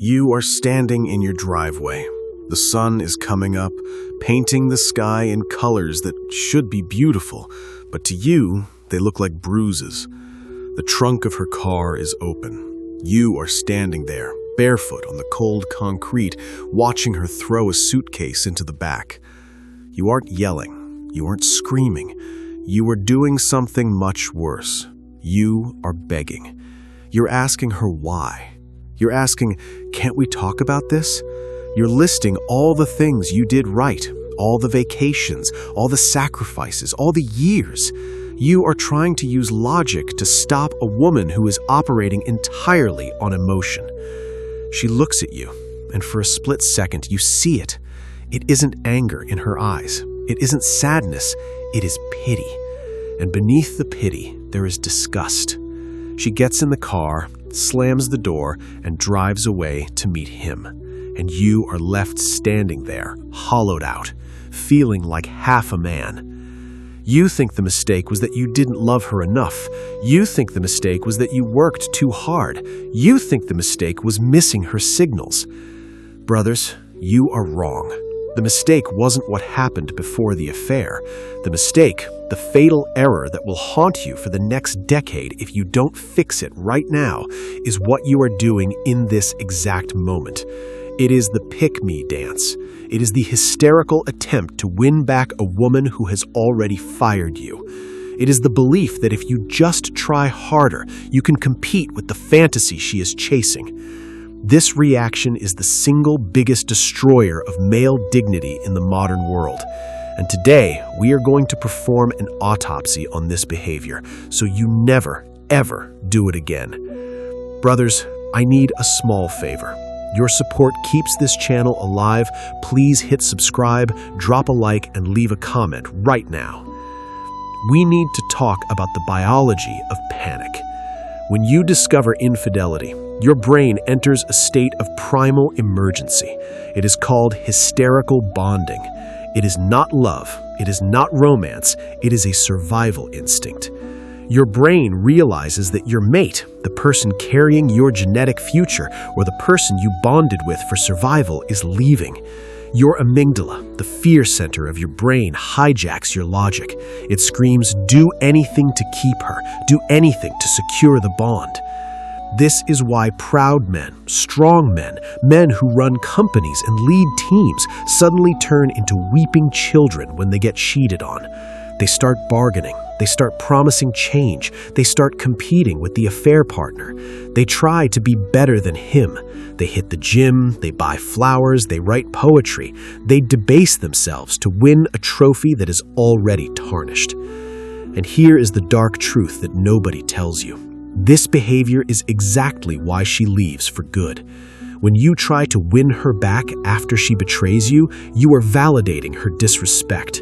You are standing in your driveway. The sun is coming up, painting the sky in colors that should be beautiful, but to you, they look like bruises. The trunk of her car is open. You are standing there, barefoot on the cold concrete, watching her throw a suitcase into the back. You aren't yelling. You aren't screaming. You are doing something much worse. You are begging. You're asking her why. You're asking, can't we talk about this? You're listing all the things you did right, all the vacations, all the sacrifices, all the years. You are trying to use logic to stop a woman who is operating entirely on emotion. She looks at you, and for a split second, you see it. It isn't anger in her eyes. It isn't sadness. It is pity. And beneath the pity, there is disgust. She gets in the car, slams the door, and drives away to meet him. And you are left standing there, hollowed out, feeling like half a man. You think the mistake was that you didn't love her enough. You think the mistake was that you worked too hard. You think the mistake was missing her signals. Brothers, you are wrong. The mistake wasn't what happened before the affair. The mistake, the fatal error that will haunt you for the next decade if you don't fix it right now, is what you are doing in this exact moment. It is the pick-me dance. It is the hysterical attempt to win back a woman who has already fired you. It is the belief that if you just try harder, you can compete with the fantasy she is chasing. This reaction is the single biggest destroyer of male dignity in the modern world. And today, we are going to perform an autopsy on this behavior, so you never, ever do it again. Brothers, I need a small favor. Your support keeps this channel alive. Please hit subscribe, drop a like, and leave a comment right now. We need to talk about the biology of panic. When you discover infidelity, your brain enters a state of primal emergency. It is called hysterical bonding. It is not love. It is not romance. It is a survival instinct. Your brain realizes that your mate, the person carrying your genetic future, or the person you bonded with for survival, is leaving. Your amygdala, the fear center of your brain, hijacks your logic. It screams, do anything to keep her. Do anything to secure the bond. This is why proud men, strong men, men who run companies and lead teams suddenly turn into weeping children when they get cheated on. They start bargaining. They start promising change. They start competing with the affair partner. They try to be better than him. They hit the gym. They buy flowers. They write poetry. They debase themselves to win a trophy that is already tarnished. And here is the dark truth that nobody tells you. This behavior is exactly why she leaves for good. When you try to win her back after she betrays you, you are validating her disrespect.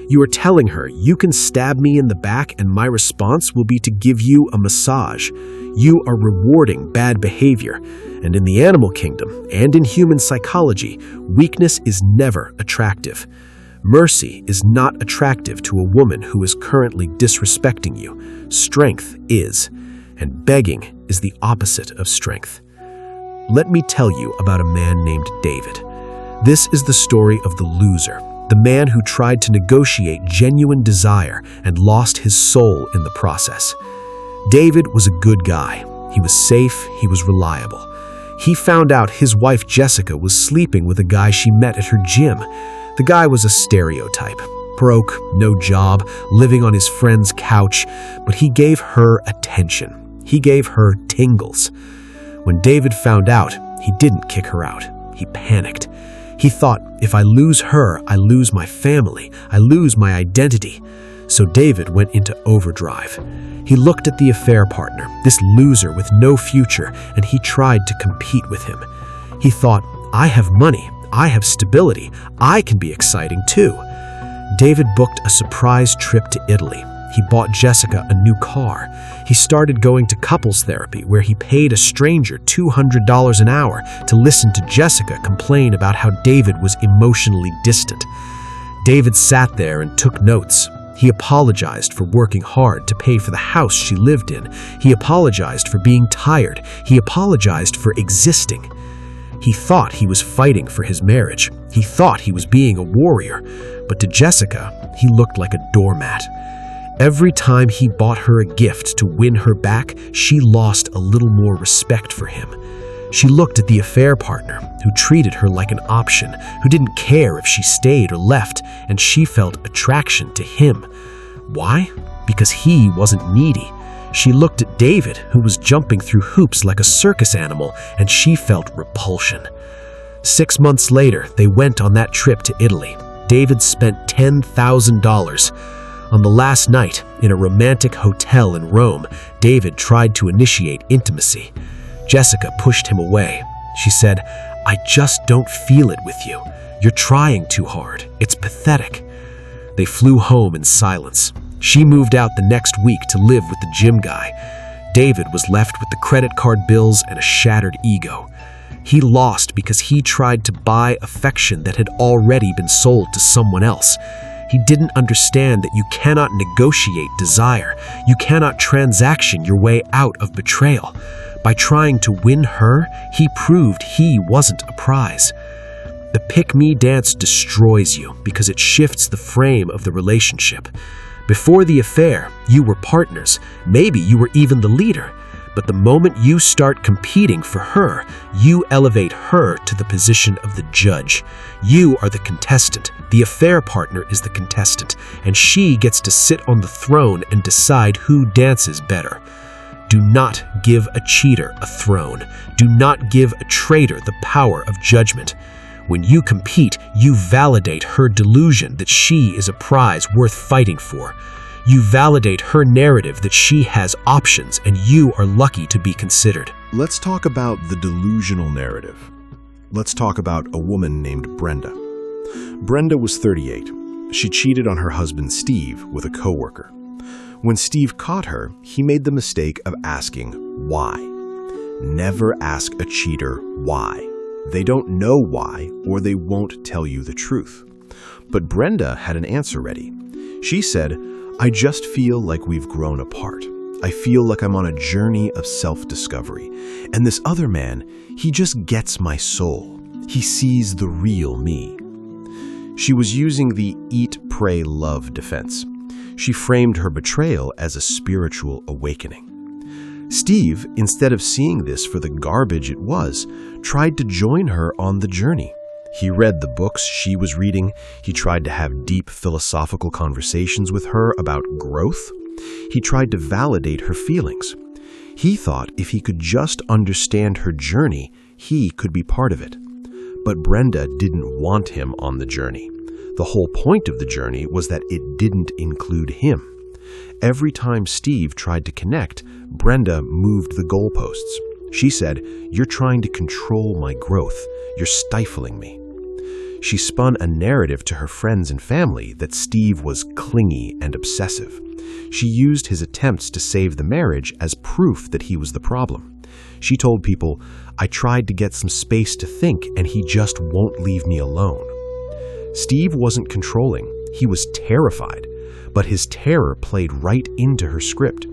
You are telling her, you can stab me in the back and my response will be to give you a massage. You are rewarding bad behavior. And in the animal kingdom and in human psychology, weakness is never attractive. Mercy is not attractive to a woman who is currently disrespecting you. Strength is. And begging is the opposite of strength. Let me tell you about a man named David. This is the story of the loser, the man who tried to negotiate genuine desire and lost his soul in the process. David was a good guy. He was safe. He was reliable. He found out his wife Jessica was sleeping with a guy she met at her gym. The guy was a stereotype. Broke, no job, living on his friend's couch, but he gave her attention. He gave her tingles. When David found out, he didn't kick her out. He panicked. He thought, if I lose her, I lose my family. I lose my identity. So David went into overdrive. He looked at the affair partner, this loser with no future, and he tried to compete with him. He thought, I have money. I have stability. I can be exciting too. David booked a surprise trip to Italy. He bought Jessica a new car. He started going to couples therapy where he paid a stranger $200 an hour to listen to Jessica complain about how David was emotionally distant. David sat there and took notes. He apologized for working hard to pay for the house she lived in. He apologized for being tired. He apologized for existing. He thought he was fighting for his marriage. He thought he was being a warrior. But to Jessica, he looked like a doormat. Every time he bought her a gift to win her back, she lost a little more respect for him. She looked at the affair partner, who treated her like an option, who didn't care if she stayed or left, and she felt attraction to him. Why? Because he wasn't needy. She looked at David, who was jumping through hoops like a circus animal, and she felt repulsion. 6 months later, they went on that trip to Italy. David spent $10,000. On the last night, in a romantic hotel in Rome, David tried to initiate intimacy. Jessica pushed him away. She said, "I just don't feel it with you. You're trying too hard. It's pathetic." They flew home in silence. She moved out the next week to live with the gym guy. David was left with the credit card bills and a shattered ego. He lost because he tried to buy affection that had already been sold to someone else. He didn't understand that you cannot negotiate desire. You cannot transaction your way out of betrayal. By trying to win her, he proved he wasn't a prize. The pick-me dance destroys you because it shifts the frame of the relationship. Before the affair, you were partners. Maybe you were even the leader. But the moment you start competing for her, you elevate her to the position of the judge. You are the contestant. The affair partner is the contestant, and she gets to sit on the throne and decide who dances better. Do not give a cheater a throne. Do not give a traitor the power of judgment. When you compete, you validate her delusion that she is a prize worth fighting for. You validate her narrative that she has options and you are lucky to be considered. Let's talk about the delusional narrative. Let's talk about a woman named Brenda. Brenda was 38. She cheated on her husband Steve with a coworker. When Steve caught her, he made the mistake of asking why. Never ask a cheater why. They don't know why, or they won't tell you the truth. But Brenda had an answer ready. She said, "I just feel like we've grown apart. I feel like I'm on a journey of self-discovery. And this other man, he just gets my soul. He sees the real me." She was using the eat, pray, love defense. She framed her betrayal as a spiritual awakening. Steve, instead of seeing this for the garbage it was, tried to join her on the journey. He read the books she was reading. He tried to have deep philosophical conversations with her about growth. He tried to validate her feelings. He thought if he could just understand her journey, he could be part of it. But Brenda didn't want him on the journey. The whole point of the journey was that it didn't include him. Every time Steve tried to connect, Brenda moved the goalposts. She said, "You're trying to control my growth. You're stifling me." She spun a narrative to her friends and family that Steve was clingy and obsessive. She used his attempts to save the marriage as proof that he was the problem. She told people, "I tried to get some space to think and he just won't leave me alone." Steve wasn't controlling. He was terrified. But his terror played right into her script.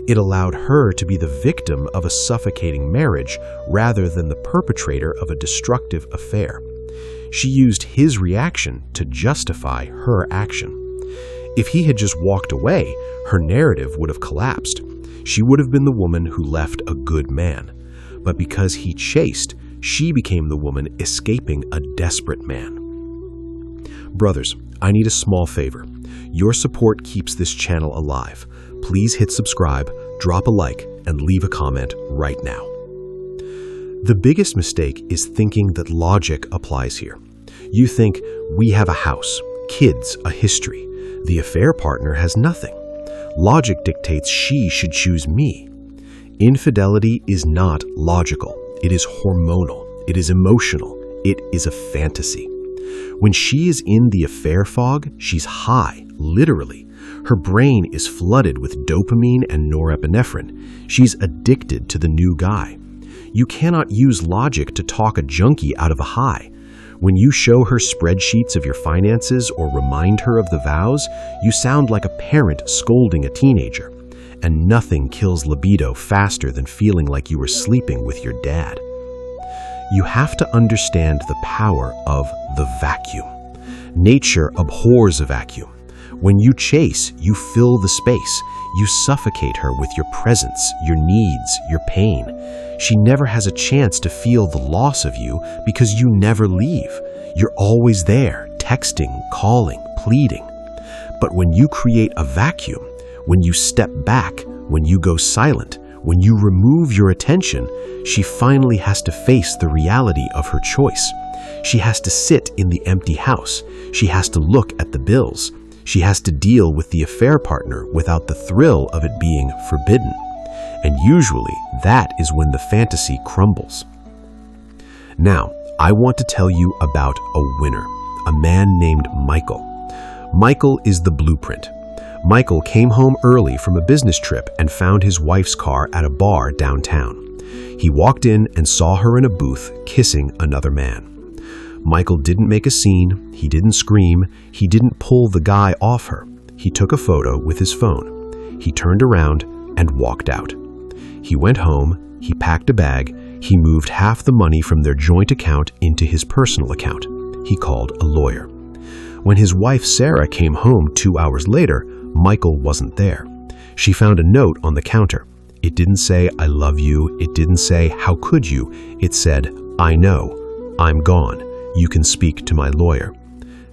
It allowed her to be the victim of a suffocating marriage rather than the perpetrator of a destructive affair. She used his reaction to justify her action. If he had just walked away, her narrative would have collapsed. She would have been the woman who left a good man. But because he chased, she became the woman escaping a desperate man. Brothers, I need a small favor. Your support keeps this channel alive. Please hit subscribe, drop a like, and leave a comment right now. The biggest mistake is thinking that logic applies here. You think, we have a house, kids, a history. The affair partner has nothing. Logic dictates she should choose me. Infidelity is not logical. It is hormonal. It is emotional. It is a fantasy. When she is in the affair fog, she's high, literally. Her brain is flooded with dopamine and norepinephrine. She's addicted to the new guy. You cannot use logic to talk a junkie out of a high. When you show her spreadsheets of your finances or remind her of the vows, you sound like a parent scolding a teenager. And nothing kills libido faster than feeling like you were sleeping with your dad. You have to understand the power of the vacuum. Nature abhors a vacuum. When you chase, you fill the space. You suffocate her with your presence, your needs, your pain. She never has a chance to feel the loss of you because you never leave. You're always there, texting, calling, pleading. But when you create a vacuum, when you step back, when you go silent, when you remove your attention, she finally has to face the reality of her choice. She has to sit in the empty house. She has to look at the bills. She has to deal with the affair partner without the thrill of it being forbidden. And usually, that is when the fantasy crumbles. Now, I want to tell you about a winner, a man named Michael. Michael is the blueprint. Michael came home early from a business trip and found his wife's car at a bar downtown. He walked in and saw her in a booth kissing another man. Michael didn't make a scene, he didn't scream, he didn't pull the guy off her. He took a photo with his phone. He turned around and walked out. He went home, he packed a bag, he moved half the money from their joint account into his personal account. He called a lawyer. When his wife Sarah came home 2 hours later, Michael wasn't there. She found a note on the counter. It didn't say, "I love you." It didn't say, "How could you?" It said, "I know. I'm gone. You can speak to my lawyer."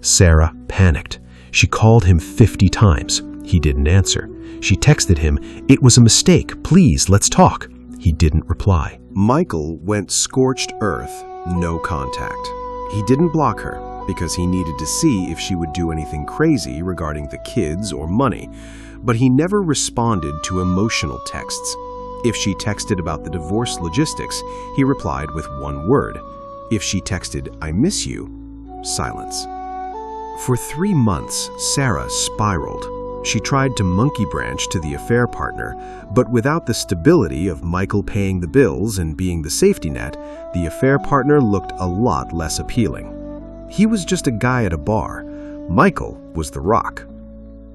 Sarah panicked. She called him 50 times. He didn't answer. She texted him, "It was a mistake. Please, let's talk." He didn't reply. Michael went scorched earth, no contact. He didn't block her because he needed to see if she would do anything crazy regarding the kids or money, but he never responded to emotional texts. If she texted about the divorce logistics, he replied with one word. If she texted, "I miss you," silence. For 3 months, Sarah spiraled. She tried to monkey branch to the affair partner, but without the stability of Michael paying the bills and being the safety net, the affair partner looked a lot less appealing. He was just a guy at a bar. Michael was the rock.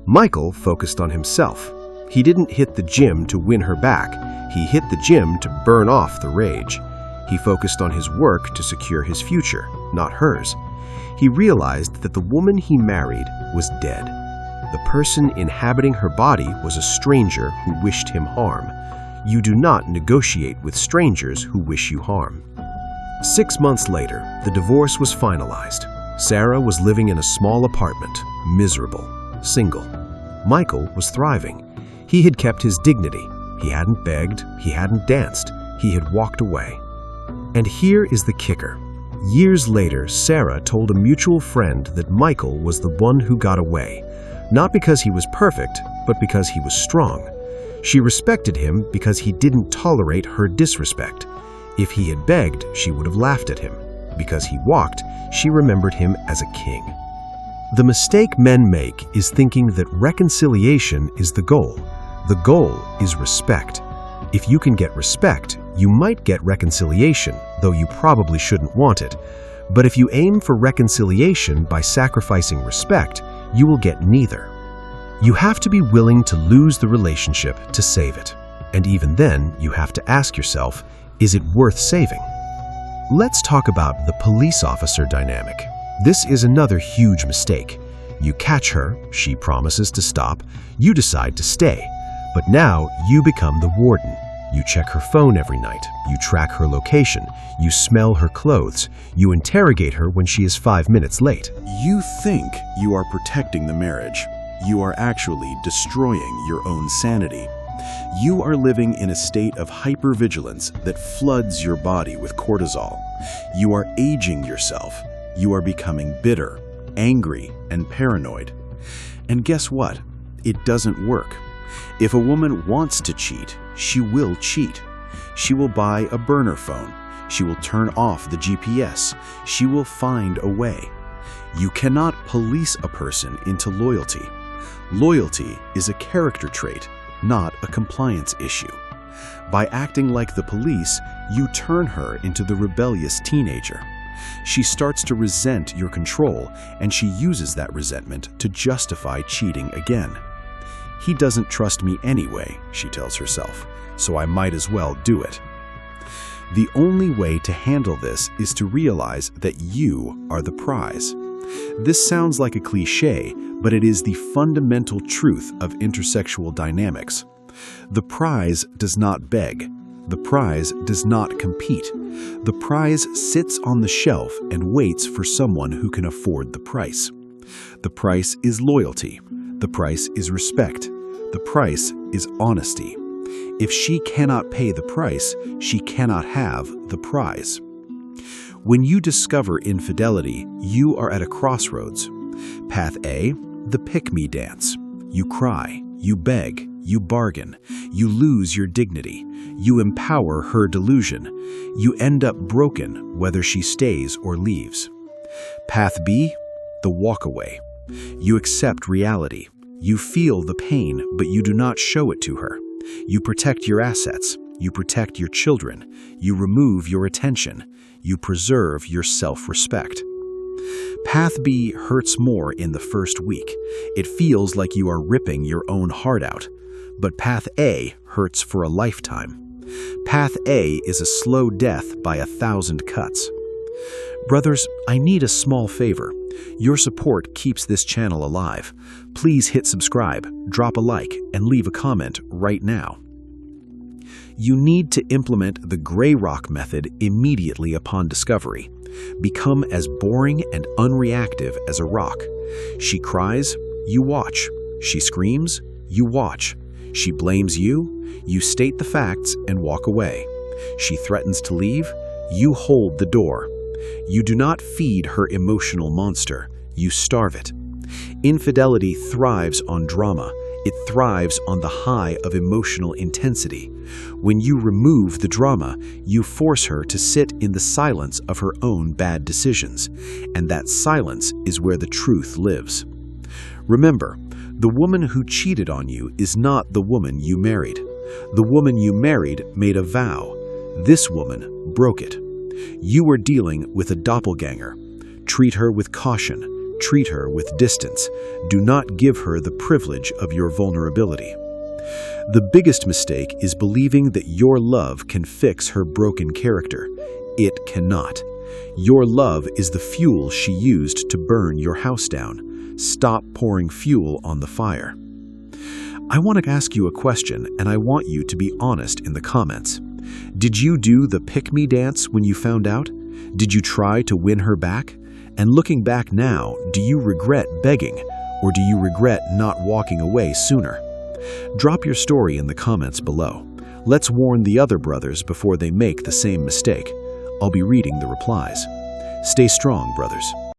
Michael focused on himself. He didn't hit the gym to win her back. He hit the gym to burn off the rage. He focused on his work to secure his future, not hers. He realized that the woman he married was dead. The person inhabiting her body was a stranger who wished him harm. You do not negotiate with strangers who wish you harm. 6 months later, the divorce was finalized. Sarah was living in a small apartment, miserable, single. Michael was thriving. He had kept his dignity. He hadn't begged. He hadn't danced. He had walked away. And here is the kicker. Years later, Sarah told a mutual friend that Michael was the one who got away, not because he was perfect, but because he was strong. She respected him because he didn't tolerate her disrespect. If he had begged, she would have laughed at him. Because he walked, she remembered him as a king. The mistake men make is thinking that reconciliation is the goal. The goal is respect. If you can get respect, you might get reconciliation, though you probably shouldn't want it. But if you aim for reconciliation by sacrificing respect, you will get neither. You have to be willing to lose the relationship to save it. And even then, you have to ask yourself, is it worth saving? Let's talk about the police officer dynamic. This is another huge mistake. You catch her, she promises to stop, you decide to stay. But now you become the warden. You check her phone every night, you track her location, you smell her clothes, you interrogate her when she is 5 minutes late. You think you are protecting the marriage. You are actually destroying your own sanity. You are living in a state of hypervigilance that floods your body with cortisol. You are aging yourself. You are becoming bitter, angry, and paranoid. And guess what? It doesn't work. If a woman wants to cheat, she will cheat. She will buy a burner phone. She will turn off the GPS. She will find a way. You cannot police a person into loyalty. Loyalty is a character trait, not a compliance issue. By acting like the police, you turn her into the rebellious teenager. She starts to resent your control, and she uses that resentment to justify cheating again. He doesn't trust me anyway, she tells herself, so I might as well do it. The only way to handle this is to realize that you are the prize. This sounds like a cliché, but it is the fundamental truth of intersexual dynamics. The prize does not beg. The prize does not compete. The prize sits on the shelf and waits for someone who can afford the price. The price is loyalty. The price is respect. The price is honesty. If she cannot pay the price, she cannot have the prize. When you discover infidelity, you are at a crossroads. Path A, the pick-me dance. You cry, you beg, you bargain, you lose your dignity, you empower her delusion, you end up broken whether she stays or leaves. Path B, the walkaway. You accept reality. You feel the pain, but you do not show it to her. You protect your assets. You protect your children. You remove your attention. You preserve your self-respect. Path B hurts more in the first week. It feels like you are ripping your own heart out. But Path A hurts for a lifetime. Path A is a slow death by 1,000 cuts. Brothers, I need a small favor. Your support keeps this channel alive. Please hit subscribe, drop a like, and leave a comment right now. You need to implement the gray rock method immediately upon discovery. Become as boring and unreactive as a rock. She cries, you watch. She screams, you watch. She blames you, you state the facts and walk away. She threatens to leave, you hold the door. You do not feed her emotional monster, you starve it. Infidelity thrives on drama. It thrives on the high of emotional intensity. When you remove the drama, you force her to sit in the silence of her own bad decisions, and that silence is where the truth lives. Remember, the woman who cheated on you is not the woman you married. The woman you married made a vow. This woman broke it. You are dealing with a doppelganger. Treat her with caution. Treat her with distance. Do not give her the privilege of your vulnerability. The biggest mistake is believing that your love can fix her broken character. It cannot. Your love is the fuel she used to burn your house down. Stop pouring fuel on the fire. I want to ask you a question, and I want you to be honest in the comments. Did you do the pick-me dance when you found out? Did you try to win her back? And looking back now, do you regret begging, or do you regret not walking away sooner? Drop your story in the comments below. Let's warn the other brothers before they make the same mistake. I'll be reading the replies. Stay strong, brothers.